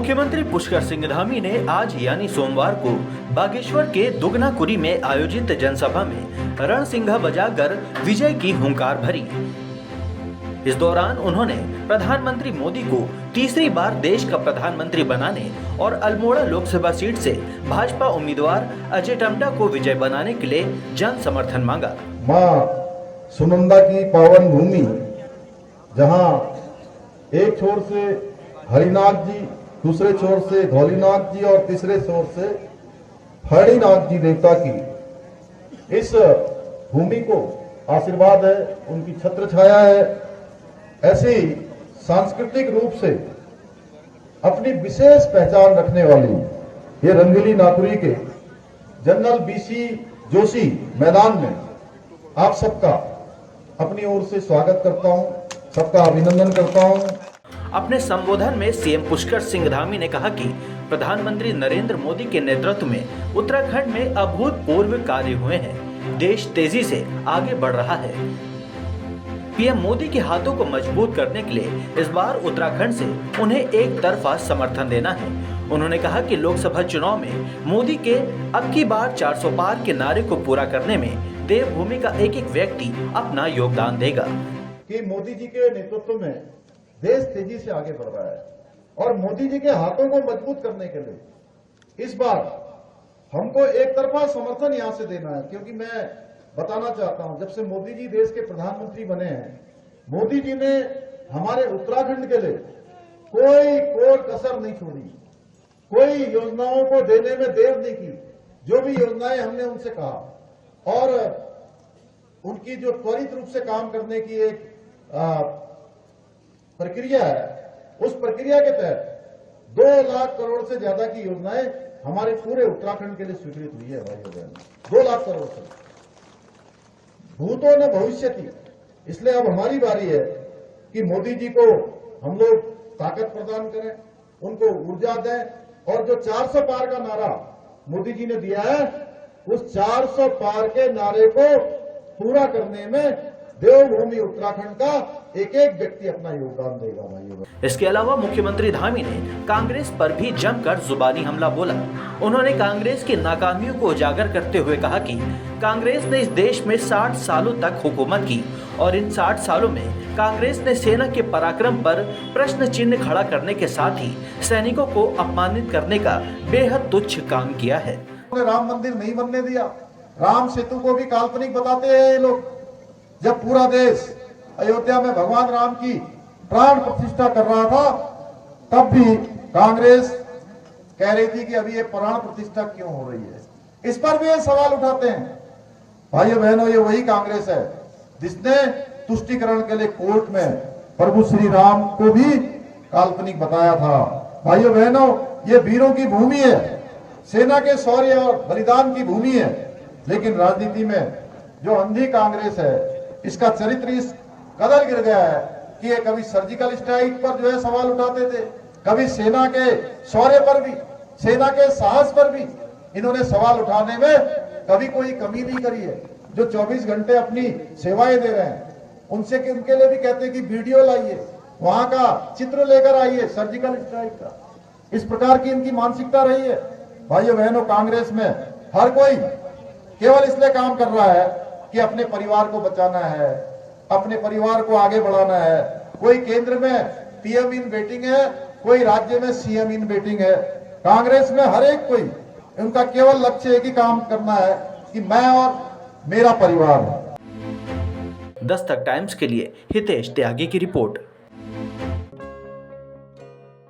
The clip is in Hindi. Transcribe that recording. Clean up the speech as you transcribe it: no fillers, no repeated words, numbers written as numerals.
मुख्यमंत्री पुष्कर सिंह धामी ने आज यानी सोमवार को बागेश्वर के दुगनाकुरी में आयोजित जनसभा में रणसिंघा बजाकर विजय की हुंकार भरी। इस दौरान उन्होंने प्रधानमंत्री मोदी को तीसरी बार देश का प्रधानमंत्री बनाने और अल्मोड़ा लोकसभा सीट से भाजपा उम्मीदवार अजय टम्टा को विजय बनाने के लिए जन समर्थन मांगा। मां सुनंदा की पावन भूमि, जहां एक छोर से हरिनाथ जी, दूसरे छोर से धौलीनाथ जी और तीसरे छोर से फणीनाथ जी देवता की इस भूमि को आशीर्वाद है, उनकी छत्र छाया है। ऐसे ही सांस्कृतिक रूप से अपनी विशेष पहचान रखने वाली ये रंगीली नाकुरी के जनरल बीसी जोशी मैदान में आप सबका अपनी ओर से स्वागत करता हूं, सबका अभिनंदन करता हूं। अपने संबोधन में सीएम पुष्कर सिंह धामी ने कहा कि प्रधानमंत्री नरेंद्र मोदी के नेतृत्व में उत्तराखंड में अभूतपूर्व कार्य हुए हैं। देश तेजी से आगे बढ़ रहा है। पीएम मोदी के हाथों को मजबूत करने के लिए इस बार उत्तराखंड से उन्हें एक तरफा समर्थन देना है। उन्होंने कहा कि लोकसभा चुनाव में मोदी के अब की बार 400 पार के नारे को पूरा करने में देवभूमि का एक एक व्यक्ति अपना योगदान देगा। कि मोदी जी के नेतृत्व में देश तेजी से आगे बढ़ रहा है और मोदी जी के हाथों को मजबूत करने के लिए इस बार हमको एक तरफा समर्थन यहां से देना है, क्योंकि मैं बताना चाहता हूं, जब से मोदी जी देश के प्रधानमंत्री बने हैं, मोदी जी ने हमारे उत्तराखंड के लिए कोई कसर नहीं छोड़ी, कोई योजनाओं को देने में देर नहीं की। जो भी योजनाएं हमने उनसे कहा और उनकी जो त्वरित रूप से काम करने की एक प्रक्रिया है, उस प्रक्रिया के तहत 2 लाख करोड़ से ज्यादा की योजनाएं हमारे पूरे उत्तराखंड के लिए स्वीकृत हुई है। भाई बहन, 2 लाख करोड़ से भूतों ने भविष्य की। इसलिए अब हमारी बारी है कि मोदी जी को हम लोग ताकत प्रदान करें, उनको ऊर्जा दें और जो 400 पार का नारा मोदी जी ने दिया है, उस 400 पार के नारे को पूरा करने में देवभूमि उत्तराखंड का एक एक व्यक्ति अपना योगदान देगा। भाइयों, इसके अलावा मुख्यमंत्री धामी ने कांग्रेस पर भी जमकर जुबानी हमला बोला। उन्होंने कांग्रेस की नाकामियों को उजागर करते हुए कहा कि कांग्रेस ने इस देश में 60 सालों तक हुकूमत की और इन 60 सालों में कांग्रेस ने सेना के पराक्रम पर प्रश्न चिन्ह खड़ा करने के साथ ही सैनिकों को अपमानित करने का बेहद तुच्छ काम किया है। राम मंदिर नहीं बनने दिया, राम सेतु को भी काल्पनिक बताते हैं ये लोग। जब पूरा देश अयोध्या में भगवान राम की प्राण प्रतिष्ठा कर रहा था, तब भी कांग्रेस कह रही थी कि अभी ये प्राण प्रतिष्ठा क्यों हो रही है। इस पर भी ये सवाल उठाते हैं। भाइयों बहनों, ये वही कांग्रेस है जिसने तुष्टीकरण के लिए कोर्ट में प्रभु श्री राम को भी काल्पनिक बताया था। भाइयों बहनों, ये वीरों की भूमि है, सेना के शौर्य और बलिदान की भूमि है। लेकिन राजनीति में जो अंधी कांग्रेस है, इसका चरित्र इस कदर गिर गया है कि ये कभी सर्जिकल स्ट्राइक पर जो है सवाल उठाते थे, कभी सेना के शौर्य पर भी, सेना के साहस पर भी इन्होंने सवाल उठाने में कभी कोई कमी नहीं करी है। जो 24 घंटे अपनी सेवाएं दे रहे हैं, उनके लिए भी कहते हैं कि वीडियो लाइए, वहां का चित्र लेकर आइए सर्जिकल स्ट्राइक का। इस प्रकार की इनकी मानसिकता रही है। भाइयों बहनों, कांग्रेस में हर कोई केवल इसलिए काम कर रहा है कि अपने परिवार को बचाना है, अपने परिवार को आगे बढ़ाना है। कोई केंद्र में पीएम इन वेटिंग है, कोई राज्य में सीएम इन वेटिंग है। कांग्रेस में हर एक कोई, उनका केवल लक्ष्य एक ही काम करना है कि मैं और मेरा परिवार है। दस्तक टाइम्स के लिए हितेश त्यागी की रिपोर्ट।